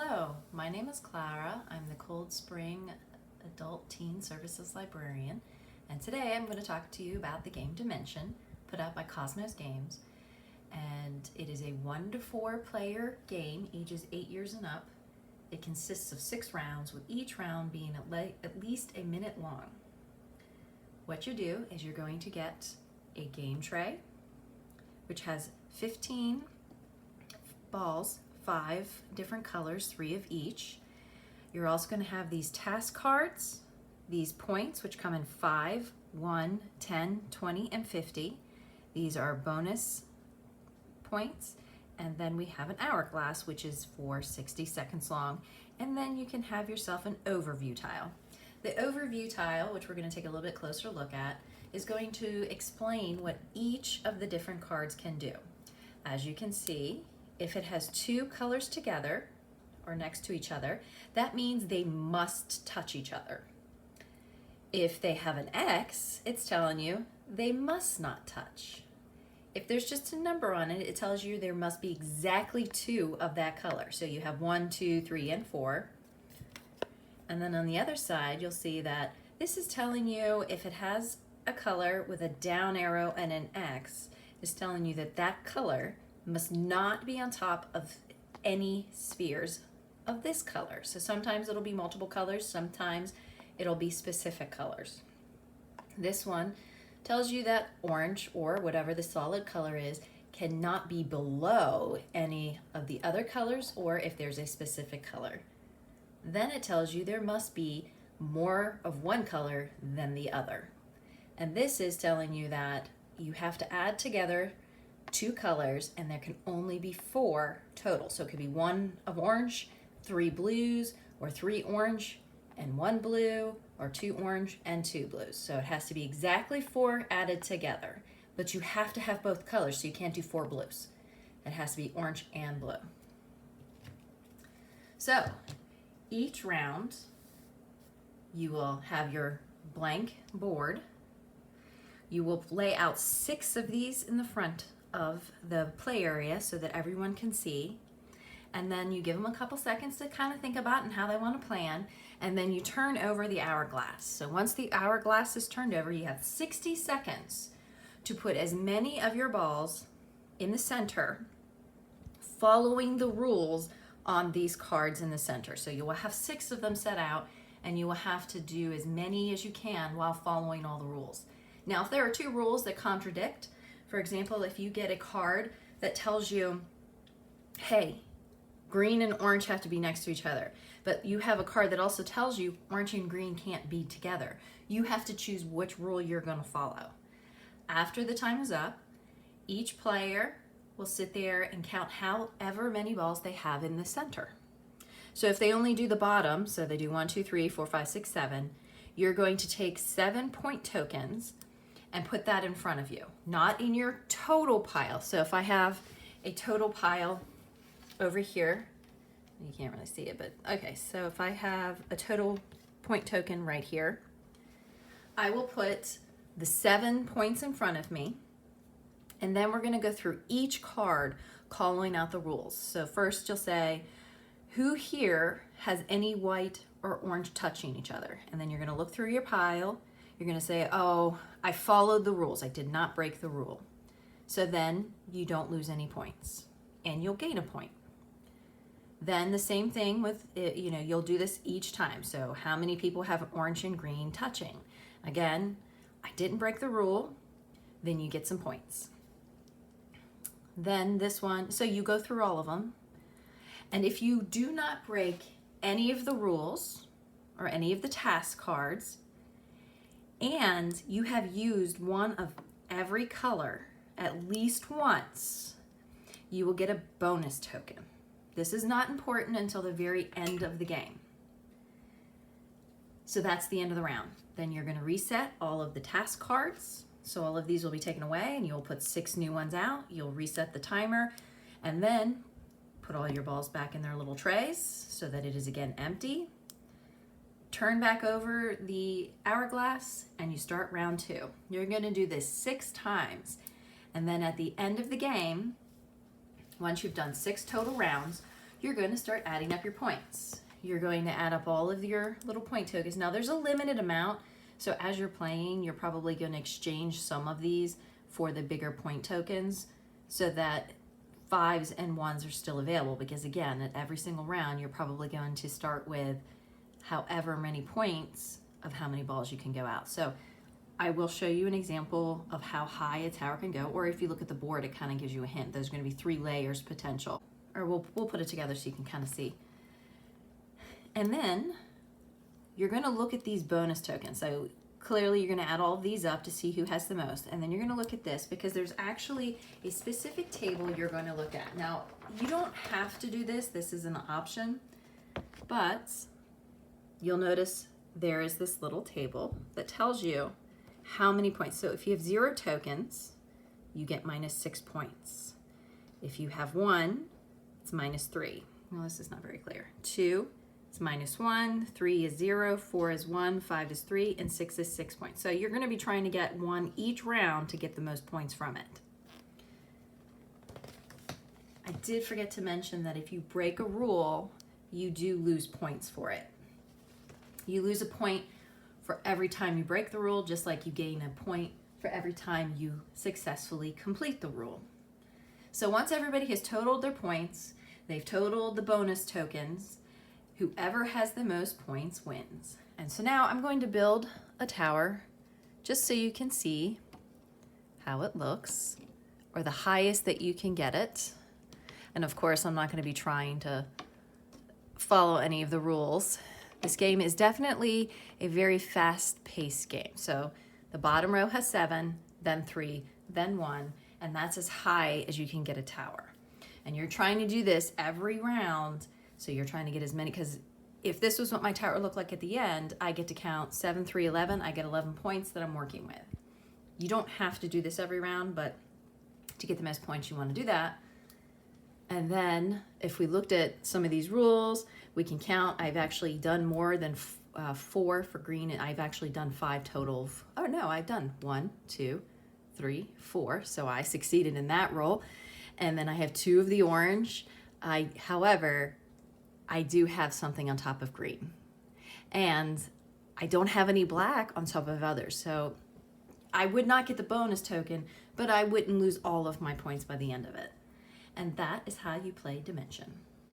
Hello, my name is Clara. I'm the Cold Spring Adult Teen Services Librarian, and today I'm going to talk to you about the game Dimension, put out by Kosmos Games. And it is a 1 to 4 player game, ages 8 years and up. It consists of 6 rounds, with each round being at least a minute long. What you do is you're going to get a game tray, which has 15 balls, 5 different colors, 3 of each. You're also going to have these task cards, these points, which come in 5, 1, 10, 20, and 50. These are bonus points. And then we have an hourglass, which is for 60 seconds long. And then you can have yourself an overview tile. The overview tile, which we're going to take a little bit closer look at, is going to explain what each of the different cards can do. As you can see, if it has 2 colors together or next to each other, that means they must touch each other. If they have an X, it's telling you they must not touch. If there's just a number on it, it tells you there must be exactly 2 of that color. So you have 1, 2, 3, and 4. And then on the other side, you'll see that this is telling you if it has a color with a down arrow and an X, it's telling you that that color must not be on top of any spheres of this color. So sometimes it'll be multiple colors, sometimes it'll be specific colors. This one tells you that orange, or whatever the solid color is, cannot be below any of the other colors, or if there's a specific color. Then it tells you there must be more of one color than the other. And this is telling you that you have to add together 2 colors, and there can only be 4 total. So it could be 1 of orange, 3 blues, or 3 orange and 1 blue, or 2 orange and 2 blues. So it has to be exactly 4 added together, but you have to have both colors, so you can't do 4 blues. It has to be orange and blue. So each round you will have your blank board. You will lay out 6 of these in the front of the play area so that everyone can see. And then you give them a couple seconds to kind of think about and how they want to plan. And then you turn over the hourglass. So once the hourglass is turned over, you have 60 seconds to put as many of your balls in the center, following the rules on these cards in the center. So you will have 6 of them set out, and you will have to do as many as you can while following all the rules. Now, if there are 2 rules that contradict, for example, if you get a card that tells you, hey, green and orange have to be next to each other, but you have a card that also tells you orange and green can't be together, you have to choose which rule you're going to follow. After the time is up, each player will sit there and count however many balls they have in the center. So if they only do the bottom, so they do 1, 2, 3, 4, 5, 6, 7, you're going to take 7 point tokens and put that in front of you, not in your total pile. So if I have a total pile over here, you can't really see it, but okay, so if I have a total point token right here, I will put the 7 points in front of me, and then we're going to go through each card calling out the rules. So first you'll say, who here has any white or orange touching each other? And then you're going to look through your pile. You're going to say, oh, I followed the rules. I did not break the rule. So then you don't lose any points, and you'll gain a point. Then the same thing with, you'll do this each time. So how many people have orange and green touching? Again, I didn't break the rule, then you get some points. Then this one, so you go through all of them. And if you do not break any of the rules or any of the task cards, and you have used one of every color at least once, you will get a bonus token. This is not important until the very end of the game. So that's the end of the round. Then you're going to reset all of the task cards. So all of these will be taken away, and you'll put 6 new ones out. You'll reset the timer, and then put all your balls back in their little trays so that it is again empty. Turn back over the hourglass, and you start round 2. You're going to do this 6 times, and then at the end of the game, once you've done 6 total rounds, you're going to start adding up your points. You're going to add up all of your little point tokens. Now there's a limited amount, so as you're playing, you're probably going to exchange some of these for the bigger point tokens so that 5s and 1s are still available, because again, at every single round, you're probably going to start with however many points of how many balls you can go out. So I will show you an example of how high a tower can go, or if you look at the board, it kind of gives you a hint. There's going to be 3 layers potential, or we'll put it together so you can kind of see. And then you're going to look at these bonus tokens. So clearly you're going to add all of these up to see who has the most. And then you're going to look at this because there's actually a specific table you're going to look at. Now, you don't have to do this. This is an option. But you'll notice there is this little table that tells you how many points. So if you have 0 tokens, you get -6 points. If you have 1, it's -3. Well, this is not very clear. 2, it's -1, 3 is 0, 4 is 1, 5 is 3, and 6 is 6 points. So you're going to be trying to get 1 each round to get the most points from it. I did forget to mention that if you break a rule, you do lose points for it. You lose a point for every time you break the rule, just like you gain a point for every time you successfully complete the rule. So once everybody has totaled their points, they've totaled the bonus tokens, whoever has the most points wins. And so now I'm going to build a tower just so you can see how it looks, or the highest that you can get it. And of course, I'm not going to be trying to follow any of the rules. This game is definitely a very fast-paced game. So the bottom row has 7, then 3, then 1, and that's as high as you can get a tower. And you're trying to do this every round, so you're trying to get as many, because if this was what my tower looked like at the end, I get to count 7, 3, 11. I get 11 points that I'm working with. You don't have to do this every round, but to get the most points, you want to do that. And then if we looked at some of these rules, we can count. I've actually done more than 4 for green, and I've actually done 5 total. Oh no, I've done 1, 2, 3, 4. So I succeeded in that roll. And then I have 2 of the orange. However, I do have something on top of green. And I don't have any black on top of others. So I would not get the bonus token, but I wouldn't lose all of my points by the end of it. And that is how you play Dimension.